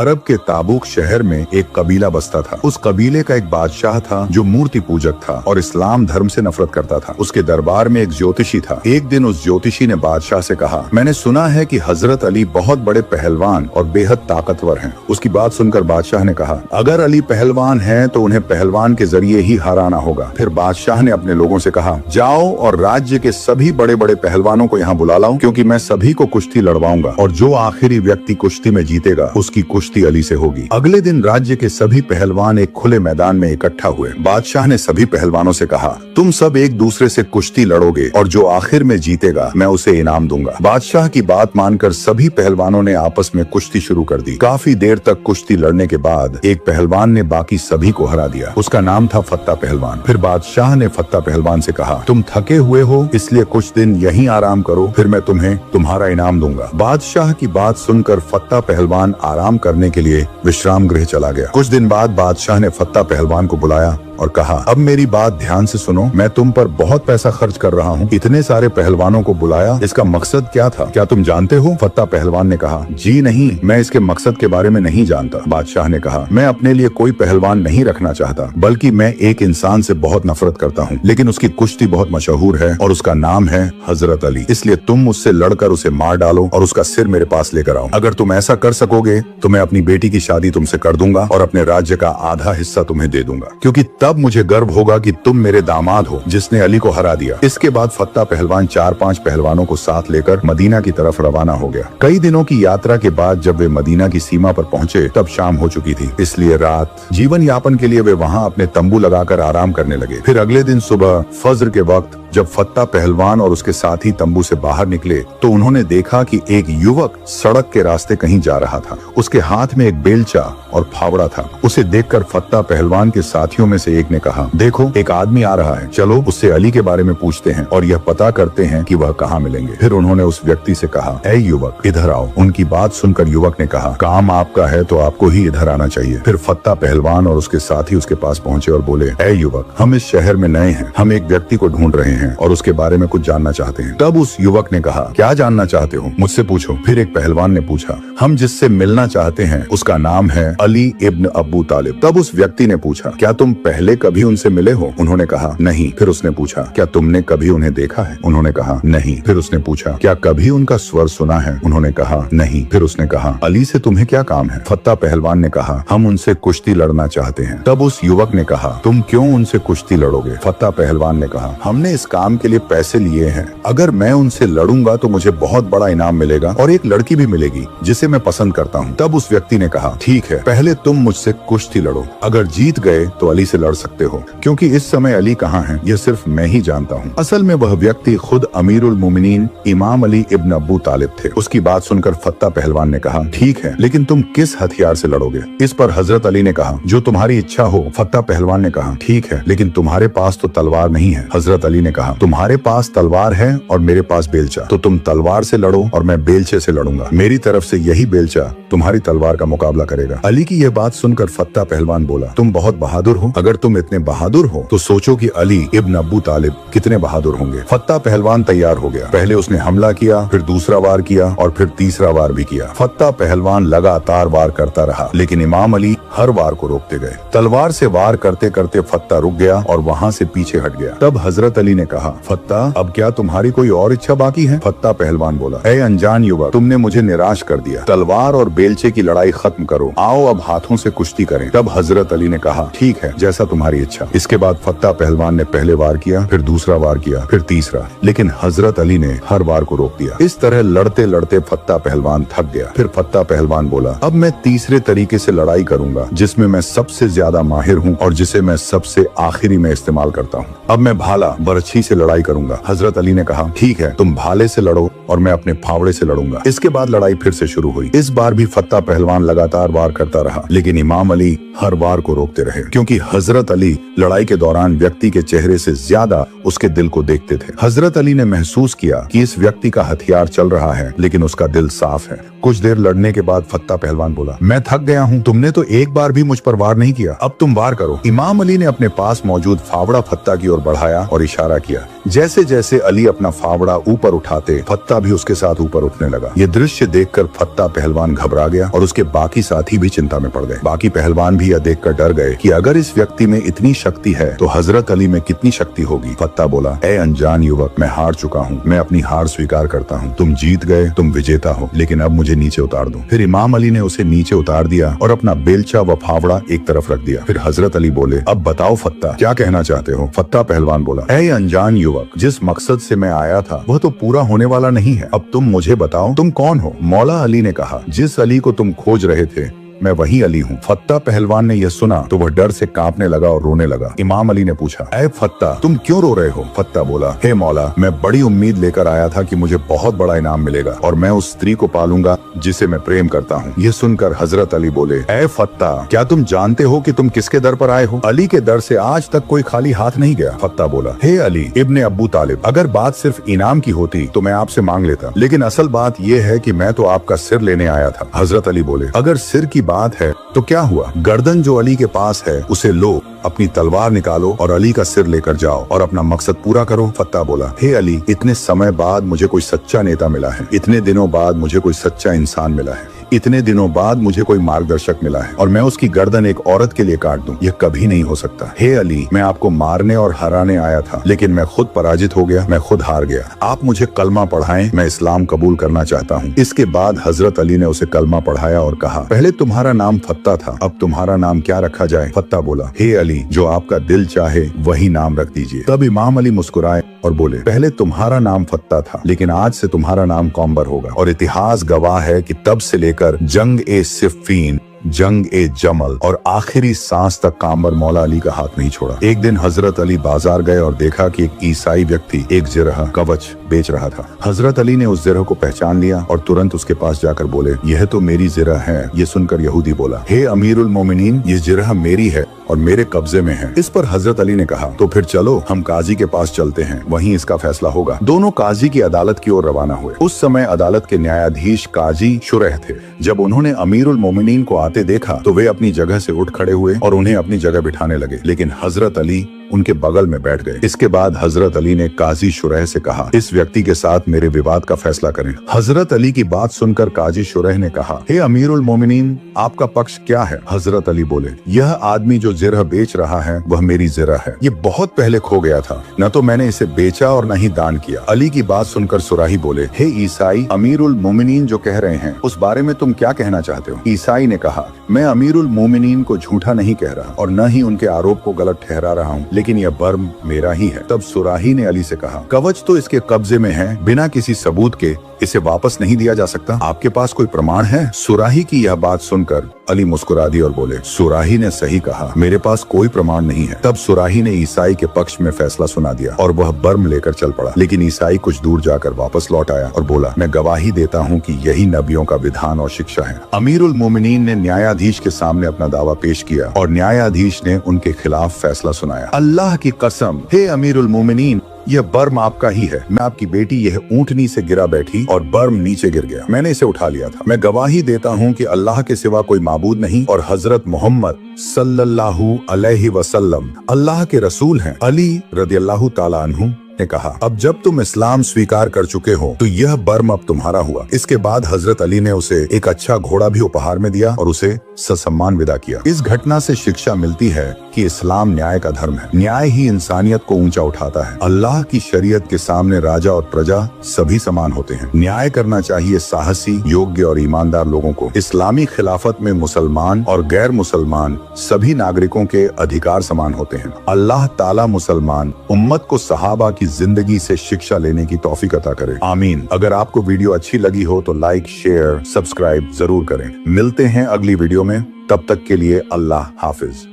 अरब के ताबुक शहर में एक कबीला बसता था। उस कबीले का एक बादशाह था जो मूर्ति पूजक था और इस्लाम धर्म से नफरत करता था। उसके दरबार में एक ज्योतिषी था। एक दिन उस ज्योतिषी ने बादशाह से कहा, मैंने सुना है कि हजरत अली बहुत बड़े पहलवान और बेहद ताकतवर हैं। उसकी बात सुनकर बादशाह ने कहा, अगर अली पहलवान हैं तो उन्हें पहलवान के जरिए ही हराना होगा। फिर बादशाह ने अपने लोगों से कहा, जाओ और राज्य के सभी बड़े बड़े पहलवानों को यहाँ बुला लाओ, क्योंकि मैं सभी को कुश्ती लड़वाऊंगा और जो आखिरी व्यक्ति कुश्ती में जीतेगा उसकी कुश्ती अली से होगी। अगले दिन राज्य के सभी पहलवान एक खुले मैदान में इकट्ठा हुए। बादशाह ने सभी पहलवानों से कहा, तुम सब एक दूसरे से कुश्ती लड़ोगे और जो आखिर में जीतेगा मैं उसे इनाम दूंगा। बादशाह की बात मानकर सभी पहलवानों ने आपस में कुश्ती शुरू कर दी। काफी देर तक कुश्ती लड़ने के बाद एक पहलवान ने बाकी सभी को हरा दिया। उसका नाम था फत्ता पहलवान। फिर बादशाह ने फत्ता पहलवान से कहा, तुम थके हुए हो इसलिए कुछ दिन यहीं आराम करो, फिर मैं तुम्हें तुम्हारा इनाम दूंगा। बादशाह की बात सुनकर फत्ता पहलवान आराम करने के लिए विश्राम गृह चला गया। कुछ दिन बाद बादशाह ने फत्ता पहलवान को बुलाया और कहा, अब मेरी बात ध्यान से सुनो, मैं तुम पर बहुत पैसा खर्च कर रहा हूँ। इतने सारे पहलवानों को बुलाया, इसका मकसद क्या था, क्या तुम जानते हो? फत्ता पहलवान ने कहा, जी नहीं, मैं इसके मकसद के बारे में नहीं जानता। बादशाह ने कहा, मैं अपने लिए कोई पहलवान नहीं रखना चाहता, बल्कि मैं एक इंसान से बहुत नफरत करता हूँ, लेकिन उसकी कुश्ती बहुत मशहूर है और उसका नाम है हजरत अली। इसलिए तुम मुझसे लड़कर उसे मार डालो और उसका सिर मेरे पास लेकर आओ। अगर तुम ऐसा कर सकोगे तो मैं अपनी बेटी की शादी तुमसे कर दूंगा और अपने राज्य का आधा हिस्सा तुम्हें दे दूंगा, क्योंकि तब मुझे गर्व होगा कि तुम मेरे दामाद हो जिसने अली को हरा दिया। इसके बाद फत्ता पहलवान 4-5 पहलवानों को साथ लेकर मदीना की तरफ रवाना हो गया। कई दिनों की यात्रा के बाद जब वे मदीना की सीमा पर पहुंचे तब शाम हो चुकी थी, इसलिए रात जीवन यापन के लिए वे वहां अपने तंबू लगाकर आराम करने लगे। फिर अगले दिन सुबह फज्र के वक्त जब फत्ता पहलवान और उसके साथी तंबू से बाहर निकले तो उन्होंने देखा कि एक युवक सड़क के रास्ते कहीं जा रहा था। उसके हाथ में एक बेलचा और फावड़ा था। उसे देखकर फत्ता पहलवान के साथियों में से एक ने कहा, देखो एक आदमी आ रहा है, चलो उससे अली के बारे में पूछते हैं और यह पता करते हैं कि वह कहाँ मिलेंगे। फिर उन्होंने उस व्यक्ति से कहा, ऐ युवक इधर आओ। उनकी बात सुनकर युवक ने कहा, काम आपका है तो आपको ही इधर आना चाहिए। फिर फत्ता पहलवान और उसके साथी उसके पास पहुंचे और बोले, ऐ युवक, हम इस शहर में नए हैं, हम एक व्यक्ति को ढूंढ रहे हैं और उसके बारे में कुछ जानना चाहते हैं। तब उस युवक ने कहा, क्या जानना चाहते हो, मुझसे पूछो। फिर एक पहलवान ने पूछा, हम जिससे मिलना चाहते हैं उसका नाम है अली इब्न अबू तालिब। तब उस व्यक्ति ने पूछा, क्या तुम पहले कभी उनसे मिले हो? उन्होंने कहा, नहीं। फिर उसने पूछा, क्या तुमने कभी उन्हें देखा है? उन्होंने कहा, नहीं। फिर उसने पूछा, क्या कभी उनका स्वर सुना है? उन्होंने कहा, नहीं। फिर उसने कहा, अली से तुम्हें क्या काम है? फत्ता पहलवान ने कहा, हम उनसे कुश्ती लड़ना चाहते हैं। तब उस युवक ने कहा, तुम क्यों उनसे कुश्ती लड़ोगे? फत्ता पहलवान ने कहा, हमने इस काम के लिए पैसे लिए हैं, अगर मैं उनसे लड़ूंगा तो मुझे बहुत बड़ा इनाम मिलेगा और एक लड़की भी मिलेगी जिसे मैं पसंद करता हूँ। तब उस व्यक्ति ने कहा, ठीक है, पहले तुम मुझसे कुश्ती लड़ो, अगर जीत गए तो अली से लड़ सकते हो, क्योंकि इस समय अली कहाँ है यह सिर्फ मैं ही जानता हूँ। असल में वह व्यक्ति खुद अमीरुल मोमिनीन इमाम अली इब्न अबू तालिब थे। उसकी बात सुनकर फत्ता पहलवान ने कहा, ठीक है, लेकिन तुम किस हथियार से लड़ोगे? इस पर हजरत अली ने कहा, जो तुम्हारी इच्छा हो। फत्ता पहलवान ने कहा, ठीक है, लेकिन तुम्हारे पास तो तलवार नहीं है। हजरत अली ने कहा, तुम्हारे पास तलवार है और मेरे पास बेलचा, तो तुम तलवार से लड़ो और मैं बेलचे से लड़ूंगा। मेरी तरफ से यही बेलचा तुम्हारी तलवार का मुकाबला करेगा। अली की यह बात सुनकर फत्ता पहलवान बोला, तुम बहुत बहादुर हो, अगर तुम इतने बहादुर हो तो सोचो कि अली इब्न अबू तालिब कितने बहादुर होंगे। फत्ता पहलवान तैयार हो गया। पहले उसने हमला किया, फिर दूसरा वार किया और फिर तीसरा वार भी किया। फत्ता पहलवान लगातार वार करता रहा, लेकिन इमाम अली हर वार को रोकते गए। तलवार से वार करते करते फत्ता रुक गया और वहाँ से पीछे हट गया। तब हजरत अली ने कहा, फत्ता, अब क्या तुम्हारी कोई और इच्छा बाकी है? फत्ता पहलवान बोला, ऐ अनजान युवक, तुमने मुझे निराश कर दिया, तलवार और बेलचे की लड़ाई खत्म करो, आओ अब हाथों से कुश्ती करें। तब हजरत अली ने कहा, ठीक है, जैसा तुम्हारी इच्छा। इसके बाद फत्ता पहलवान ने पहले वार किया, फिर दूसरा वार किया, फिर तीसरा, लेकिन हजरत अली ने हर वार को रोक दिया। इस तरह लड़ते लड़ते फत्ता पहलवान थक गया। फिर फत्ता पहलवान बोला, अब मैं तीसरे तरीके से लड़ाई करूंगा जिसमें मैं सबसे ज्यादा माहिर हूँ और जिसे मैं सबसे आखिरी में इस्तेमाल करता हूँ। अब मैं भाला बरछी से लड़ाई करूंगा। हजरत अली ने कहा, ठीक है, तुम भाले से लड़ो और मैं अपने फावड़े से लड़ूंगा। इसके बाद लड़ाई फिर से शुरू हुई। इस बार भी फत्ता पहलवान लगातार वार करता रहा, लेकिन इमाम अली हर वार को रोकते रहे, क्योंकि हजरत अली लड़ाई के दौरान व्यक्ति के चेहरे से ज्यादा उसके दिल को देखते थे। हजरत अली ने महसूस किया कि इस व्यक्ति का हथियार चल रहा है लेकिन उसका दिल साफ है। कुछ देर लड़ने के बाद फत्ता पहलवान बोला, मैं थक गया हूँ, तुमने तो एक बार भी मुझ पर वार नहीं किया, अब तुम वार करो। इमाम अली ने अपने पास मौजूद फावड़ा फत्ता की ओर बढ़ाया और इशारा किया। जैसे जैसे अली अपना फावड़ा ऊपर उठाते, फत्ता भी उसके साथ ऊपर उठने लगा। ये दृश्य देखकर फत्ता पहलवान घबरा गया और उसके बाकी साथी भी चिंता में पड़ गए। बाकी पहलवान भी यह देखकर डर गए कि अगर इस व्यक्ति में इतनी शक्ति है तो हजरत अली में कितनी शक्ति होगी। फत्ता बोला, ए अनजान युवक, मैं हार चुका हूँ, मैं अपनी हार स्वीकार करता हूँ। तुम जीत गए, तुम विजेता हो, लेकिन अब मुझे नीचे उतार दो। फिर इमाम अली ने उसे नीचे उतार दिया और अपना बेलचा व फावड़ा एक तरफ रख दिया। फिर हजरत अली बोले, अब बताओ फत्ता, क्या कहना चाहते हो? फत्ता पहलवान बोला, ए अनजान युवक, जिस मकसद से मैं आया था वह तो पूरा होने वाला नहीं है। अब तुम मुझे बताओ, तुम कौन हो? मौला अली ने कहा, जिस अली को तुम खोज रहे थे मैं वही अली हूँ। फत्ता पहलवान ने यह सुना तो वह डर से कांपने लगा और रोने लगा। इमाम अली ने पूछा, ऐ फत्ता, तुम क्यों रो रहे हो? फत्ता बोला, हे मौला, मैं बड़ी उम्मीद लेकर आया था कि मुझे बहुत बड़ा इनाम मिलेगा और मैं उस स्त्री को पालूंगा जिसे मैं प्रेम करता हूँ। यह सुनकर हजरत अली बोले, ऐ फत्ता, क्या तुम जानते हो कि तुम किसके दर पर आए हो? अली के दर से आज तक कोई खाली हाथ नहीं गया। फत्ता बोला, हे अली इब्ने अब्बू तालिब, अगर बात सिर्फ इनाम की होती तो मैं आपसे मांग लेता, लेकिन असल बात यह है कि मैं तो आपका सिर लेने आया था। हजरत अली बोले, अगर सिर की बात है तो क्या हुआ? गर्दन जो अली के पास है उसे लो, अपनी तलवार निकालो और अली का सिर लेकर जाओ और अपना मकसद पूरा करो। फत्ता बोला, हे अली, इतने समय बाद मुझे कोई सच्चा नेता मिला है, इतने दिनों बाद मुझे कोई सच्चा इंसान मिला है, इतने दिनों बाद मुझे कोई मार्गदर्शक मिला है और मैं उसकी गर्दन एक औरत के लिए काट दूं, यह कभी नहीं हो सकता। हे अली, मैं आपको मारने और हराने आया था, लेकिन मैं खुद पराजित हो गया, मैं खुद हार गया। आप मुझे कलमा पढ़ाएं, मैं इस्लाम कबूल करना चाहता हूँ। इसके बाद हजरत अली ने उसे कलमा पढ़ाया और कहा, पहले तुम्हारा नाम फत्ता था, अब तुम्हारा नाम क्या रखा जाए? फत्ता बोला, हे अली, जो आपका दिल चाहे वही नाम रख दीजिए। तब इमाम अली मुस्कुराए और बोले, पहले तुम्हारा नाम फत्ता था, लेकिन आज से तुम्हारा नाम कौम्बर होगा और इतिहास गवाह है कि तब से लेकर जंग ए सिफ़ीन, जंग ए जमल और आखिरी सांस तक काम्बर मौला अली का हाथ नहीं छोड़ा। एक दिन हजरत अली बाजार गए और देखा कि एक ईसाई व्यक्ति एक जिरह कवच बेच रहा था। हजरत अली ने उस जिरह को पहचान लिया और तुरंत उसके पास जाकर बोले, यह तो मेरी जिरह है। ये सुनकर यहूदी बोला, हे अमीरुल मोमिनीन, ये जिरह मेरी है और मेरे कब्जे में है। इस पर हजरत अली ने कहा, तो फिर चलो हम काजी के पास चलते हैं, वहीं इसका फैसला होगा। दोनों काजी की अदालत की ओर रवाना हुए। उस समय अदालत के न्यायाधीश काजी शुरह थे। जब उन्होंने अमीरुल मोमिनीन को आते देखा तो वे अपनी जगह से उठ खड़े हुए और उन्हें अपनी जगह बिठाने लगे, लेकिन हजरत अली उनके बगल में बैठ गए। इसके बाद हजरत अली ने काजी शुरह से कहा, इस व्यक्ति के साथ मेरे विवाद का फैसला करें। हजरत अली की बात सुनकर काजी शुरह ने कहा, हे अमीरुल मोमिनीन, आपका पक्ष क्या है? हजरत अली बोले, यह आदमी जो जिरह बेच रहा है वह मेरी जिरह है। ये बहुत पहले खो गया था, न तो मैंने इसे बेचा और न ही दान किया। अली की बात सुनकर सुराही बोले, हे ईसाई, अमीरुल मोमिनीन जो कह रहे हैं उस बारे में तुम क्या कहना चाहते हो? ईसाई ने कहा, मैं अमीरुल मोमिनीन को झूठा नहीं कह रहा और न ही उनके आरोप को गलत ठहरा रहा हूँ, लेकिन यह बर्म मेरा ही है। तब सुराही ने अली से कहा, कवच तो इसके कब्जे में है, बिना किसी सबूत के इसे वापस नहीं दिया जा सकता। आपके पास कोई प्रमाण है? सुराही की यह बात सुनकर अली मुस्कुरा दी और बोले, सुराही ने सही कहा, मेरे पास कोई प्रमाण नहीं है। तब सुराही ने ईसाई के पक्ष में फैसला सुना दिया और वह बर्म लेकर चल पड़ा, लेकिन ईसाई कुछ दूर जाकर वापस लौट आया और बोला, मैं गवाही देता हूँ कि यही नबियों का विधान और शिक्षा है। अमीरुल मोमिनीन ने न्यायाधीश के सामने अपना दावा पेश किया और न्यायाधीश ने उनके खिलाफ फैसला सुनाया। अल्लाह की कसम, हे अमीरुल मोमिनीन, यह बर्म आपका ही है। मैं आपकी बेटी यह ऊंटनी से गिरा बैठी और बर्म नीचे गिर गया, मैंने इसे उठा लिया था। मैं गवाही देता हूँ कि अल्लाह के सिवा कोई माबूद नहीं और हजरत मोहम्मद सल्लल्लाहु अलैहि वसल्लम अल्लाह के रसूल हैं। अली रदियल्लाहु ताला अन्हु ने कहा, अब जब तुम इस्लाम स्वीकार कर चुके हो तो यह बर्म अब तुम्हारा हुआ। इसके बाद हजरत अली ने उसे एक अच्छा घोड़ा भी उपहार में दिया और उसे ससम्मान विदा किया। इस घटना से शिक्षा मिलती है कि इस्लाम न्याय का धर्म है। न्याय ही इंसानियत को ऊंचा उठाता है। अल्लाह की शरीयत के सामने राजा और प्रजा सभी समान होते हैं। न्याय करना चाहिए साहसी, योग्य और ईमानदार लोगों को। इस्लामी खिलाफत में मुसलमान और गैर मुसलमान सभी नागरिकों के अधिकार समान होते हैं। अल्लाह ताला मुसलमान उम्मत को सहाबा की जिंदगी से शिक्षा लेने की तौफीक अता करे। आमीन। अगर आपको वीडियो अच्छी लगी हो तो लाइक, शेयर, सब्सक्राइब जरूर करें। मिलते हैं अगली वीडियो में, तब तक के लिए अल्लाह हाफिज।